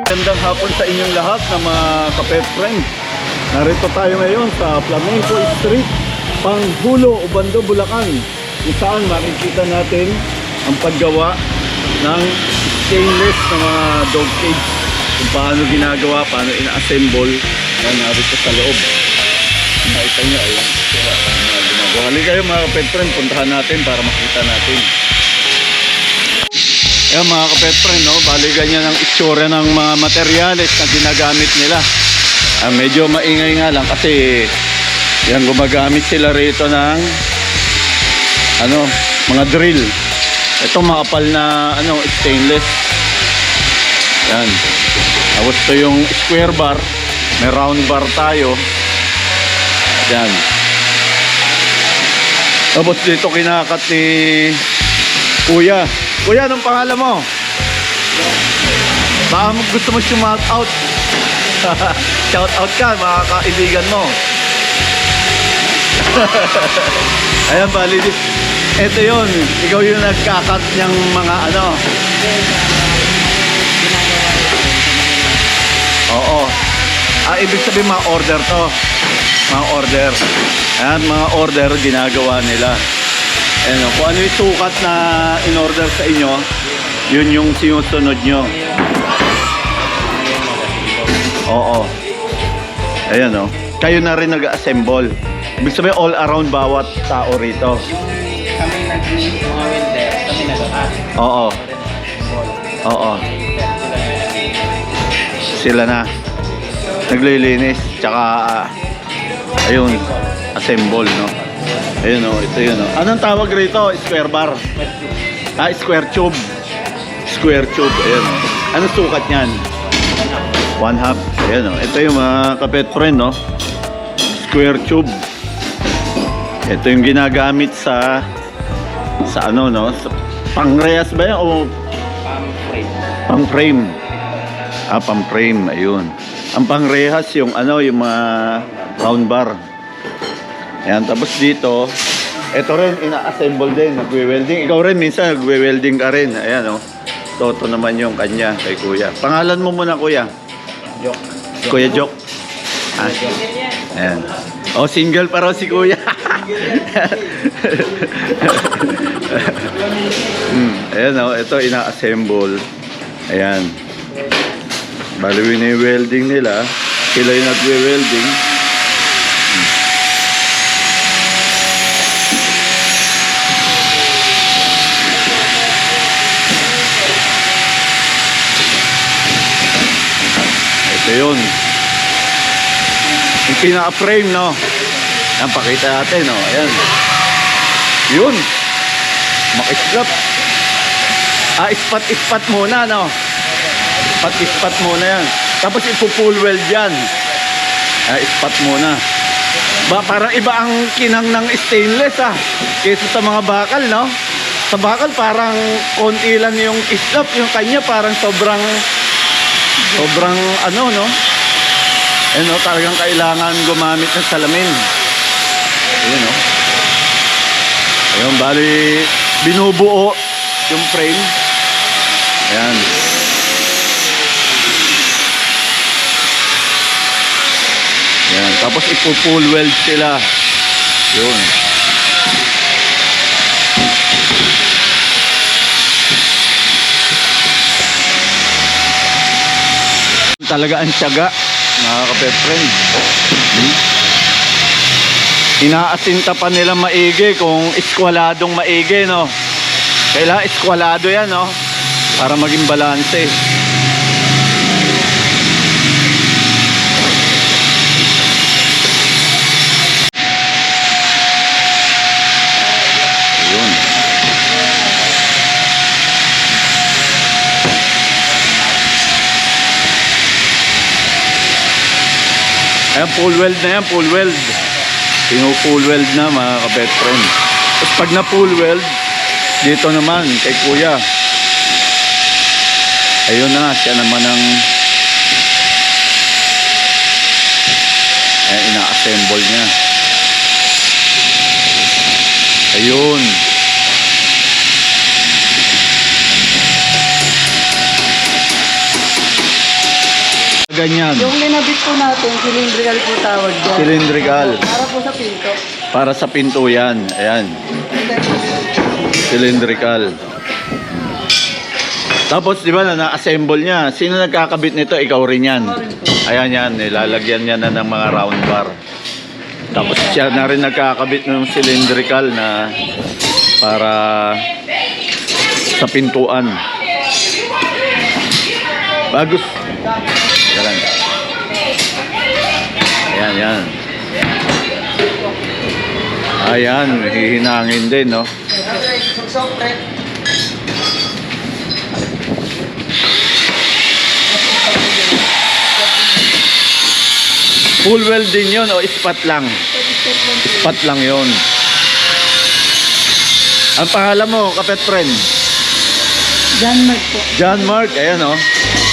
Magandang hapon sa inyong lahat na mga kapet friend. Narito tayo ngayon sa Flamenco Street, Panghulo, Obando, Bulacan, kung saan makikita natin ang paggawa ng stainless na mga dog cage, kung paano ginagawa, paano ina-assemble na narito sa loob. Nakita nyo, ayun, ginagawa. Halika kayo mga kapet friend, puntahan natin para makita natin. Ayan mga kapet friend, no? Bali ganyan ang itsura ng mga materyales na ginagamit nila. Medyo maingay nga lang kasi yan, gumagamit sila rito ng mga drill. Ito makapal na stainless. Yan. Tapos ito yung square bar, may round bar tayo. Yan. Tapos dito kinakat ni Kuya. Kuya, anong pangalan mo? Baka gusto mo shout out. Shout out ka, mga kaibigan mo. Ayan, bali. Ito yun. Ikaw yung nagkakat niyang mga Oo. Ibig sabihin mga order to. Mga order. Ayan, mga order ginagawa nila. Ayan, kung ano yung sukat na in-order sa inyo, yun yung sinusunod nyo. Oo. Ayan, o. Kayo na rin nag-assemble. Ibig sabihin all around bawat tao rito. Kami nag-need mga welder, kami nag-add. Oo. Oo. Sila na naglilinis. Tsaka ayun, assemble, no? Ayun, o, ito yun, o. Anong tawag rito? Square bar? Square tube. Square tube, ayun, o. Anong sukat niyan? 1/2. Ayun, o. Ito yung mga kapet friend, no? Square tube. Ito yung ginagamit sa no? Sa pang-reyas ba yan? O Pang-frame. pang-frame? Pang-frame, ayun. Ang pang-rehas yung yung mga round bar. Ayan, tapos dito, ito rin, ina-assemble din, nagwe-welding. Ikaw rin, minsan nagwe-welding ka rin. Ayan, o. Toto naman yung kanya, kay Kuya. Pangalan mo muna, Kuya. Jok. Kuya Jok. Ayan. O, single pa raw si Kuya. Ayan, o. Ito, ina-assemble. Ayan. Bali, wini-welding nila. Sila yung nagwe-welding. Ito yun. Yung pinaka-frame, no? Ayan, pakita natin, no? Ayan. Yun. Makislap. Ispat-ispat muna, no? Ispat-ispat muna yan. Tapos ipo-full weld yan. Ispat muna. Parang iba ang kinang ng stainless, kaysa sa mga bakal, no? Sa bakal parang konti lang yung islap. Yung kanya parang sobrang no? Talagang kailangan gumamit ng salamin. Ayun, no? Ayun, bali binubuo yung frame. Ayan. Ayan, tapos ipo-full weld sila. Yun. Talaga ang tiyaga, mga kapet friend. Inaasinta pa nila maigi kung iskwaladong maigi, no? Kailangan iskwalado yan, no? Para maging balanse. Ayun. Ayan, full weld na yan, full weld. Pinu-full weld na, mga kapet friend. Tapos pag na full weld, dito naman kay Kuya. Ayun na, siya naman ang ina-assemble niya. Ayun. ganyan. Yung linabit po natin, cylindrical po tawag dyan. Cylindrical. Para po sa pinto. Para sa pinto yan. Ayan. Cylindrical. Tapos di ba na-assemble niya? Sino nagkakabit nito? Ikaw rin yan. Ayan yan, nilalagyan niya na ng mga round bar. Tapos siya na rin nagkakabit ng cylindrical na para sa pintuan. Bagus. Jalan. Ayan, yan. Ayan, hihinangin din, no? Full welding yun o ispat lang? Ispat lang yun. Ang pangalan mo, kapet friend? John Mark po. John Mark, ayan o.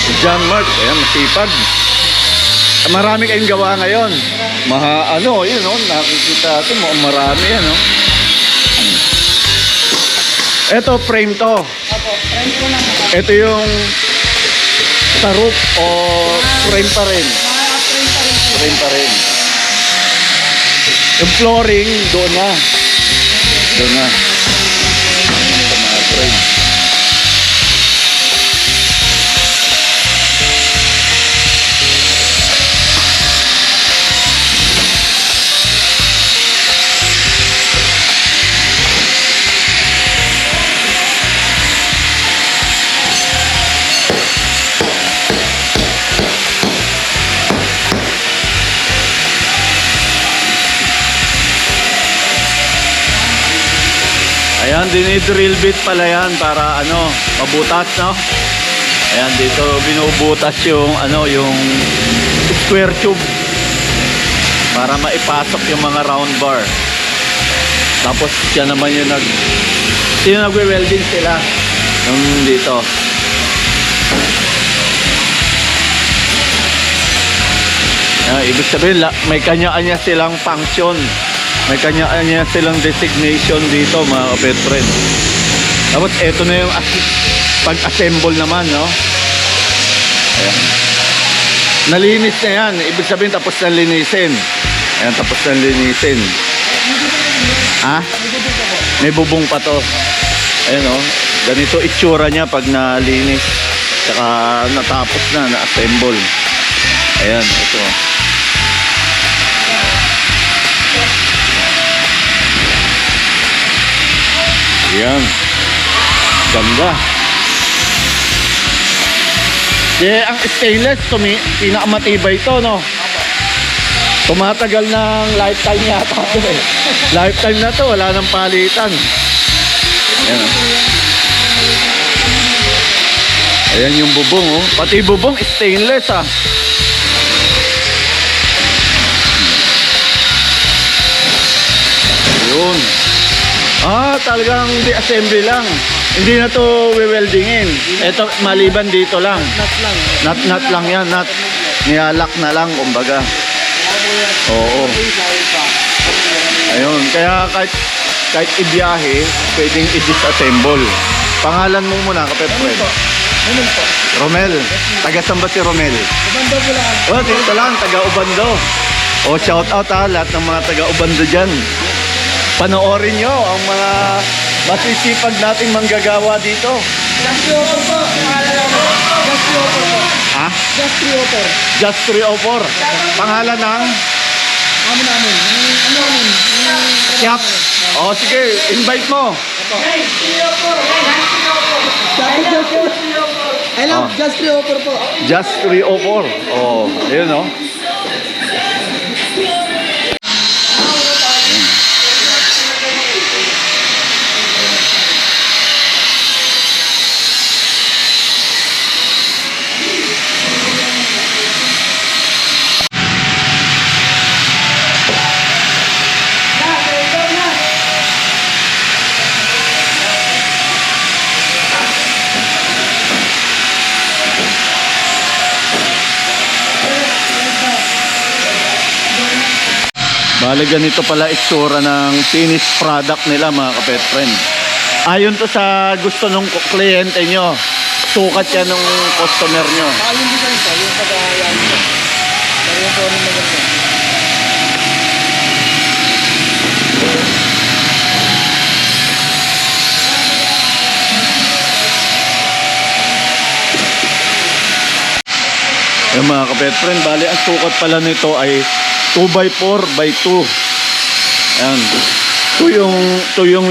Si John Mark, ayan, masipag. Marami kayong gawa ngayon. Yun o, nakikita natin mo, marami yan o. Ito, frame to. Opo, friend po lang. Ito yung sa roof o frame pa rin. Mga friend pa rin po. Frame pa rin. Yung flooring, doon na. Doon na. Sa mga frame. Ayan, dinidrill bit pala yan para mabutas, no? Ayan, dito binubutas yung yung square tube para maipasok yung mga round bar. Tapos siya naman yung nagwe-welding sila yung dito. Ayan, ibig sabihin may kanya-kanya silang function. May kanya-kanya silang designation dito, mga kapet friend. Tapos eto na yung pag-assemble naman, no? Ayan. Nalinis na yan. Ibig sabihin tapos na linisin. Ayan, tapos na linisin. Ha? May bubong pa to. Ayan, oh. Ganito itsura niya pag nalinis. Saka natapos na, na-assemble. Ayan, ito. Yan. Ganda. Ang stainless, pinakamatibay ito, no? Tumatagal ng lifetime yata ito, eh. Lifetime na to, wala nang palitan. Ayan. Ayan yung bubong, oh. Pati bubong, stainless, ah. Ayun. Talagang di-assembly lang. Hindi na to we-weldingin. Ito, maliban dito lang. Nut lang yan. Nut. Niyalak na lang, kumbaga. Oo. Ayun. Kaya kahit ibiyahe, pwedeng i-disassemble. Pangalan mo muna, kapet friend. Romel po. Romel. Taga-saan ba si Romel? Ubando po lang. Oh, dito lang, taga-Ubando. Oh, shout out lahat ng mga taga-Ubando dyan. Panoorin nyo ang mga masisipag nating manggagawa dito. Just 304 po. Just 304 po. Ha? Just 304. Just 304. Pangalan ng Ano namin? Siap. Oh, sige, invite mo. I love Just 304 po. Just 304. Oh, ayun oh. Bale, ganito pala itsura ng finished product nila, mga kapet friend. Ayon to sa gusto ng kliyente nyo. Sukat yan ng customer nyo. Yung design po, yung pag-ayan. Yung mga kapet friend, bali ang sukat pala nito ay 2x4 by 2. Ayan. Ito yung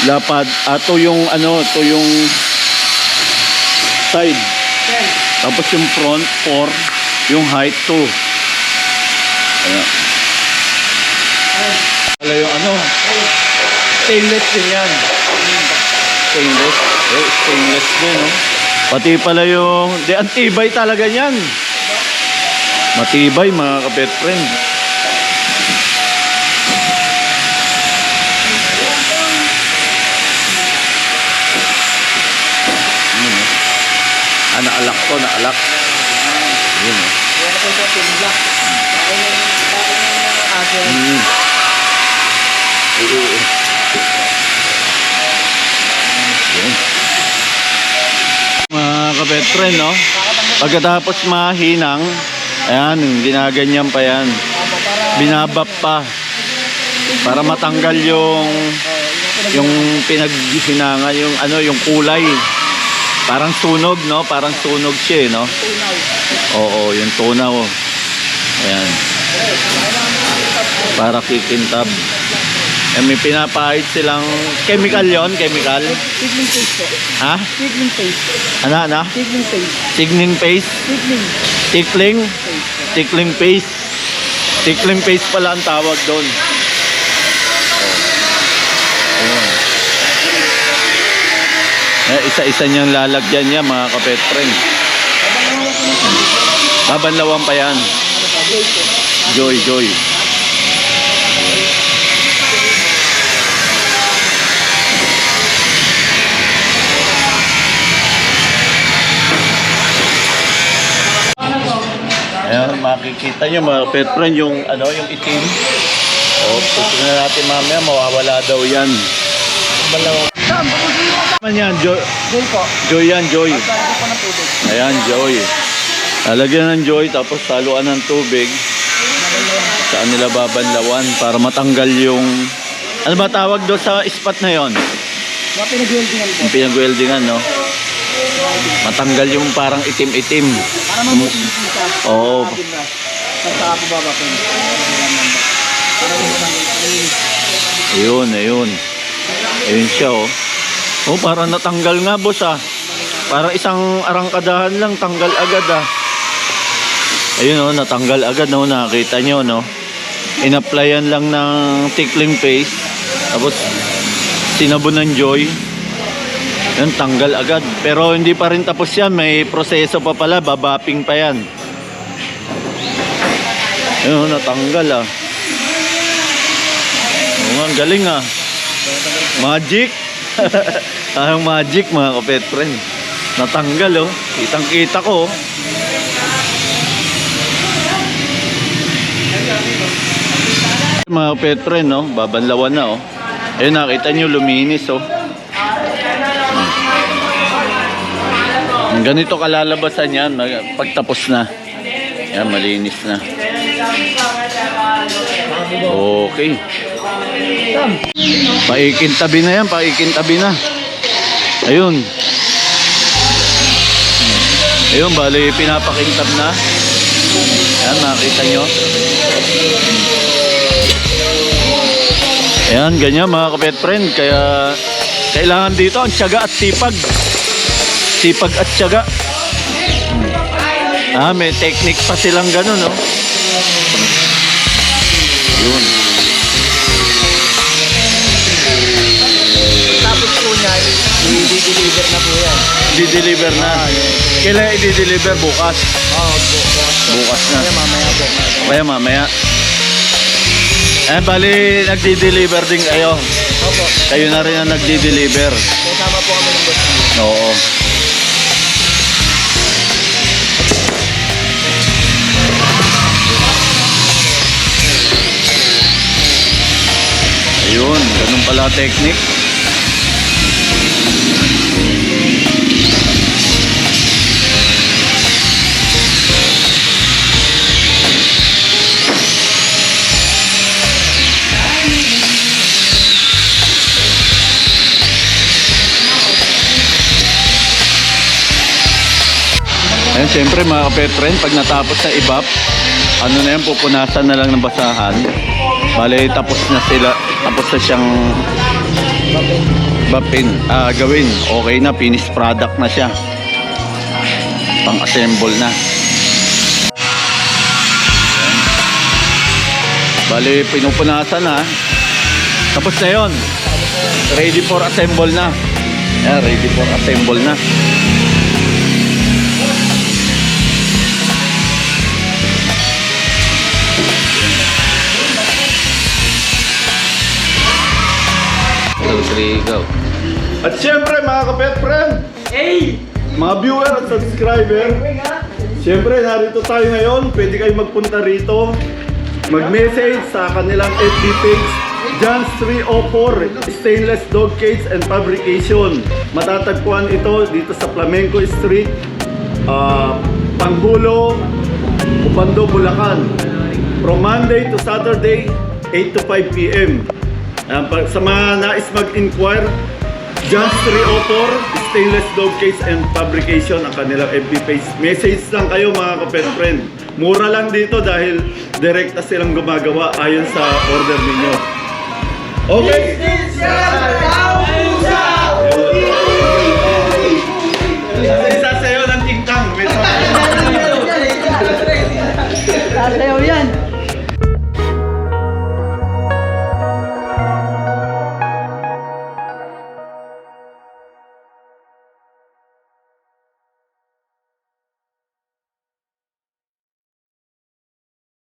lapad. Ito yung ano, ito yung side. Tapos yung front 4, yung height 2. Ayan. Wala yung ano, stainless din yan. Stainless. Stainless din, no? Pati pala yung, ang tibay talaga yan. Matibay mga kapet friend. Naalak to, naalak. Yun, eh. Yan ako sa pinla. Aso. Oo. Yun. Mga kapet friend, no? Pagkatapos mahinang, ayan, ginaganyan pa yan. Binabap pa. Para matanggal yung pinaghihinanga, yung ano, yung kulay. Parang sunog, no? Parang sunog siya, no? Oo, yung tunaw. Ayan. Para kikintab. Eh, may pinapahid silang chemical yon, chemical. Tigling paste po. Ha? Tigling paste. Ano? Tigling paste. Tigning paste? Tigling. Tickling? Tickling paste. Tickling paste pala ang tawag doon. Ayun. Eh, isa-isa niyang lalagyan niya mga kapet friend. Babanlawan pa yan. Joy, joy. Ayan, makikita nyo mga pet friend yung ano, yung itim. O, tignan natin mamaya, mawawala daw yan. Ano yan, Joy? Joy po. Joy yan, Joy. Lagyan ko ng tubig. Ayan, Joy. Lalagyan ng Joy, tapos saluan ng tubig. Saan nila babanlawan para matanggal yung... Ano ba tawag doon sa spot na yon? Mga pinag-weldingan po. Yung pinag-weldingan, no? Matanggal yung parang itim-itim. Para mamutin po siya. Oo. Sa baba po. Para Ayun, ayun. Ayun siya, oh. Oh, parang natanggal nga, boss, ah. Parang isang arangkadahan lang, tanggal agad, ah. Ayun, oh, natanggal agad, no? Nakita nyo, no? In-applyan lang ng tickling paste. Tapos, sinabon ng Joy. Yan, tanggal agad. Pero hindi pa rin tapos yan. May proseso pa pala. Babaping pa yan. Ayun, natanggal, ah. Oh, ang galing, ah. Magic. Ang magic, mga kapet friend. Natanggal, oh. Kitang-kita ko, oh. Mga kapet friend, no? Babanlawan na, oh. Ayun, nakita nyo, luminis, oh. Ganito kalalabasan yan pagtapos na. Yan, malinis na. Okay. Paikintabi na yan, paikintabi na. Ayun. Ayun, bali pinapakintab na. Yan, nakita nyo. Ayan, ganyan mga kapet friend. Kaya kailangan dito ang tiyaga at sipag. Sipag at tiyaga. Ah, may technique pa silang ganun, no? Yun. tapos po niya, i-deliver na po yan. Di-deliver na. Kailan i-deliver? Bukas. Oo, Bukas na. Kaya mamaya po. Kaya mamaya. Eh, bali, nagdi-deliver din kayo. Opo. Kayo na rin ang nagdi-deliver. Kasama po kami ng boss. Oo. Ayun, ganun pala technique. Ayun, Yan, syempre mga kapet friend, pag natapos na i-bap, ano na yan, pupunasan na lang ng basahan. Bale, tapos na siyang bapin, gawin. Okay na, finished product na siya. Pang-assemble na. Bale, pinupunasan na. Tapos na yon. Ready for assemble na. Yan, ready for assemble na. Go. At syempre mga kapet friend, mga viewer at subscriber, syempre narito tayo ngayon. Pwede kayo magpunta rito, mag-message sa kanilang FB page, John's 304 Stainless Dog Cage and Fabrication. Matatagpuan ito dito sa Flamenco Street, Panghulo, Upando, Bulacan, from Monday to Saturday 8 to 5 p.m. Sa mga nais mag-inquire, John's 304 Stainless Dog Cage and Fabrication ang kanilang FB page. Message lang kayo mga kapet friend. Mura lang dito dahil direkta silang gumagawa ayon sa order ninyo. Okay? Isa sa'yo ng tingkang. Sasayaw